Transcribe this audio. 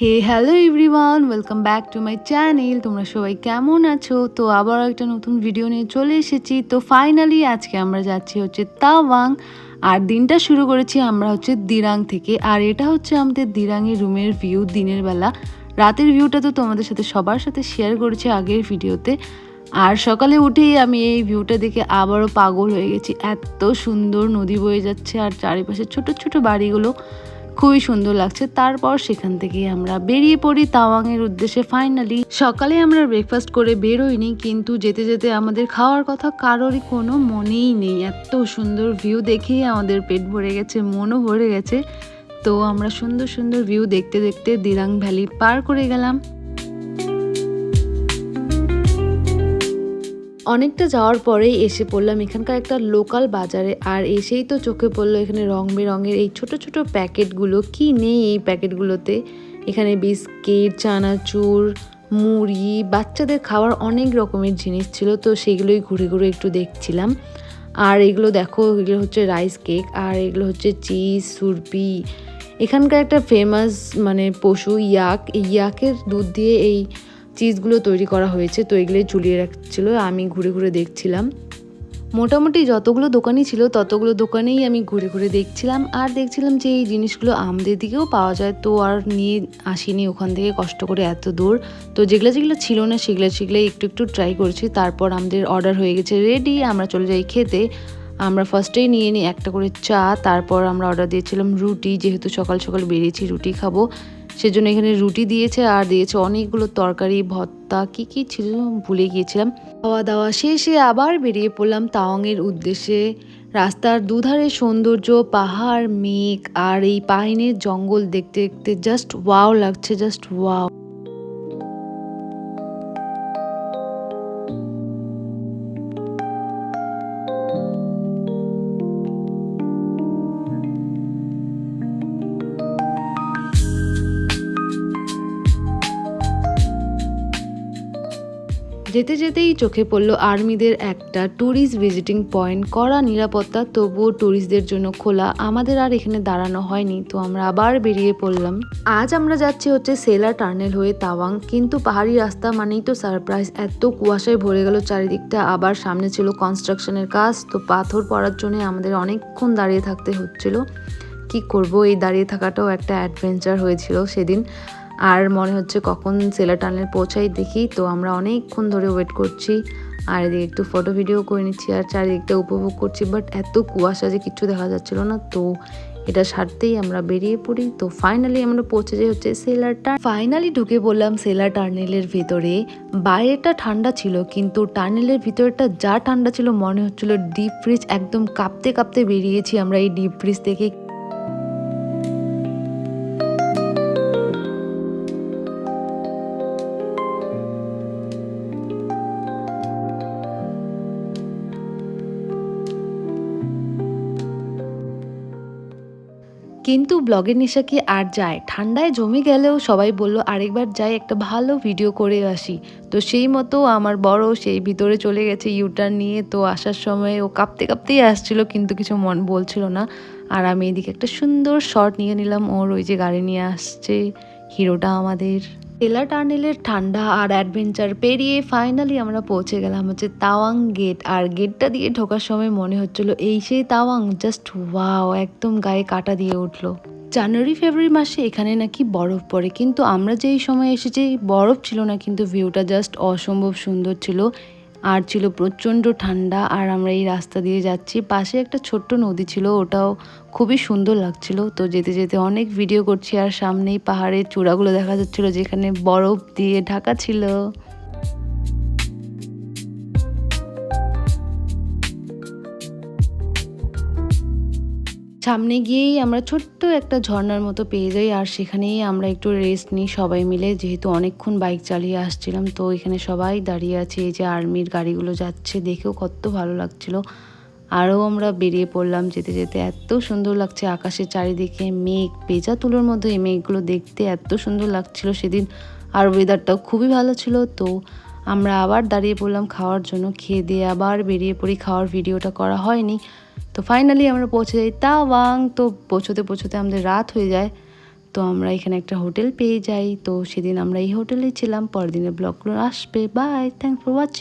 Hey hello everyone, welcome back to my channel. তোমরা সবাই কেমন আছো? তো আবার একটা নতুন ভিডিও নিয়ে চলে এসেছি। তো ফাইনালি আজকে আমরা যাচ্ছি হচ্ছে তাওয়াং। আর দিনটা শুরু করেছি আমরা হচ্ছে দিরাং থেকে। আর এটা হচ্ছে আমাদের দিরাংয়ের রুমের ভিউ দিনের বেলা। রাতের ভিউটা তো তোমাদের সাথে সবার সাথে শেয়ার করেছি আগের ভিডিওতে। আর সকালে উঠেই আমি এই ভিউটা দেখে আবারও পাগল হয়ে গেছি। এত সুন্দর নদী বয়ে যাচ্ছে আর চারিপাশে ছোট ছোট বাড়িগুলো খুবই সুন্দর লাগছে। তারপর সেখান থেকে আমরা বেরিয়ে পড়ি তাওয়াংয়ের উদ্দেশ্যে। ফাইনালি সকালে আমরা ব্রেকফাস্ট করে বেরোইনি, কিন্তু যেতে যেতে আমাদের খাওয়ার কথা কারোরই কোনো মনেই নেই। এত সুন্দর ভিউ দেখেই আমাদের পেট ভরে গেছে, মনও ভরে গেছে। তো আমরা সুন্দর সুন্দর ভিউ দেখতে দেখতে দিরাং ভ্যালি পার করে গেলাম। অনেকটা যাওয়ার পরেই এসে পড়লাম এখানকার একটা লোকাল বাজারে। আর এসেই তো চোখে পড়লো এখানে রং বেরঙের এই ছোট ছোট প্যাকেটগুলো। কি নেই এই প্যাকেটগুলোতে! এখানে বিস্কিট, চানাচুর, মুড়ি, বাচ্চাদের খাওয়ার অনেক রকমের জিনিস ছিল। তো সেগুলোই ঘুরে ঘুরে একটু দেখছিলাম। আর এগুলো দেখো, এগুলো হচ্ছে রাইস কেক, আর এগুলো হচ্ছে চিজ, সুরপি। এখানকার একটা ফেমাস পশু ইয়াক, এই ইয়াকের দুধ দিয়ে এই চিজগুলো তৈরি করা হয়েছে। তো এগুলোই ঝুলিয়ে রাখছিল, আমি ঘুরে ঘুরে দেখছিলাম। মোটামুটি যতগুলো দোকানই ছিল ততগুলো দোকানেই আমি ঘুরে ঘুরে দেখছিলাম। আর দেখছিলাম যে এই জিনিসগুলো আমাদের দিকেও পাওয়া যায়। তো আর নিয়ে আসিনি ওখান থেকে কষ্ট করে এত দূর। তো যেগুলো যেগুলো ছিল না সেগুলো একটু একটু ট্রাই করছি। তারপর আমাদের অর্ডার হয়ে গেছে রেডি, আমরা চলে যাই খেতে। আমরা ফার্স্টেই নিয়ে নিই একটা করে চা। তারপর আমরা অর্ডার দিয়েছিলাম রুটি, যেহেতু সকাল সকাল বেরিয়েছি রুটি খাবো সেজন্য এখানে রুটি দিয়েছে। আর দিয়েছে অনেকগুলো তরকারি, ভর্তা, কি কি ছিল ভুলে গিয়েছিলাম। খাওয়া দাওয়া শেষে আবার বেরিয়ে পড়লাম তাওয়াংয়ের উদ্দেশ্যে। রাস্তার দুধারে সৌন্দর্য, পাহাড়, মেঘ আর এই পাইনের জঙ্গল দেখতে দেখতে জাস্ট ওয়াও লাগছে, জাস্ট ওয়াও। যেতে যেতেই চোখে পড়ল আর্মিদের একটা ট্যুরিস্ট ভিজিটিং পয়েন্ট, কড়া নিরাপত্তা, তবুও ট্যুরিস্টদের জন্য খোলা। আমাদের আর এখানে দাঁড়ানো হয়নি, তো আমরা আবার বেরিয়ে পড়লাম। আজ আমরা যাচ্ছি হচ্ছে সেলা টার্নেল হয়ে তাওয়াং, কিন্তু পাহাড়ি রাস্তা মানেই তো সারপ্রাইজ। এত কুয়াশায় ভরে গেল চারিদিকটা, আবার সামনে ছিল কনস্ট্রাকশনের কাজ। তো পাথর পড়ার জন্য আমাদের অনেকক্ষণ দাঁড়িয়ে থাকতে হচ্ছিল। কি করব, এই দাঁড়িয়ে থাকাটাও একটা অ্যাডভেঞ্চার হয়েছিল সেদিন। আর মনে হচ্ছে কখন সেলা টানেল পৌঁছাই দেখি। তো আমরা অনেকক্ষণ ধরে ওয়েট করছি, আর এদিকে একটু ফটো ভিডিও করে নিচ্ছি আর চারিদিকটা উপভোগ করছি। বাট এত কুয়াশা যে কিচ্ছু দেখা যাচ্ছিল না। তো এটা সারতেই আমরা বেরিয়ে পড়ি। তো ফাইনালি আমরা পৌঁছে যাই হচ্ছে সেলা টার্নেল। ফাইনালি ঢুকে পড়লাম সেলা টার্নেলের ভেতরে। বাইরেটা ঠান্ডা ছিল, কিন্তু টার্নেলের ভিতরটা যা ঠান্ডা ছিল মনে হচ্ছিল ডিপ ফ্রিজ। একদম কাঁপতে কাঁপতে বেরিয়েছি আমরা এই ডিপ ফ্রিজ থেকে। কিন্তু ব্লগের নেশা কি আর যায়? ঠান্ডায় জমে গেলেও সবাই বলল আরেকবার যাই, একটা ভালো ভিডিও করে আসি। তো সেই মতো আমার বড় সেই ভিতরে চলে গেছে ইউটার্ন নিয়ে। তো আসার সময় ও কাঁপতে কাঁপতেই আসছিল, কিন্তু কিছু মন বলছিল না। আর আমি এদিকে একটা সুন্দর শট নিয়ে নিলাম ওর, ওই যে গাড়ি নিয়ে আসছে হিরোটা আমাদের। সেলা টার্নেলের ঠান্ডা আর অ্যাডভেঞ্চার পেরিয়ে ফাইনালি আমরা পৌঁছে গেলাম হচ্ছে তাওয়াং গেট। আর গেটটা দিয়ে ঢোকার সময় মনে হচ্ছিল এই সেই তাওয়াং, জাস্ট ওয়াও, একদম গায়ে কাঁটা দিয়ে উঠলো। জানুয়ারি ফেব্রুয়ারি মাসে এখানে নাকি বরফ পড়ে, কিন্তু আমরা যেই সময় এসেছি বরফ ছিল না, কিন্তু ভিউটা জাস্ট অসম্ভব সুন্দর ছিল। আর ছিল প্রচণ্ড ঠান্ডা। আর আমরা এই রাস্তা দিয়ে যাচ্ছি, পাশে একটা ছোট্ট নদী ছিল, ওটাও খুবই সুন্দর লাগছিল। তো যেতে যেতে অনেক ভিডিও করছি, আর সামনেই পাহাড়ের চূড়াগুলো দেখা যাচ্ছিল যেখানে বরফ দিয়ে ঢাকা ছিল। সামনে গিয়েই আমরা ছোট্ট একটা ঝর্ণার মতো পেয়ে যাই। আর সেখানেই আমরা একটু রেস্ট নিই সবাই মিলে, যেহেতু অনেকক্ষণ বাইক চালিয়ে আসছিলাম। তো এখানে সবাই দাঁড়িয়ে আছে, এই যে আর্মির গাড়িগুলো যাচ্ছে, দেখেও কত ভালো লাগছিল। আরও আমরা বেরিয়ে পড়লাম। যেতে যেতে এত সুন্দর লাগছে আকাশের চারিদিকে মেঘ, পেঁচা তুলোর মধ্যে এই মেঘগুলো দেখতে এত সুন্দর লাগছিল সেদিন। আর ওয়েদারটাও খুবই ভালো ছিল। তো আমরা আবার দাঁড়িয়ে পড়লাম খাওয়ার জন্য, খেয়ে দিয়ে আবার বেরিয়ে পড়ি। খাওয়ার ভিডিওটা করা হয়নি। তো ফাইনালি আমরা পৌঁছে যাই তাওয়াং। তো পৌঁছতে পৌঁছতে আমাদের রাত হয়ে যায়। তো আমরা এখানে একটা হোটেল পেয়ে যাই। তো সেদিন আমরা এই হোটেলেই ছিলাম। পরের দিনের ব্লগগুলো আসবে। Bye, thanks for watching.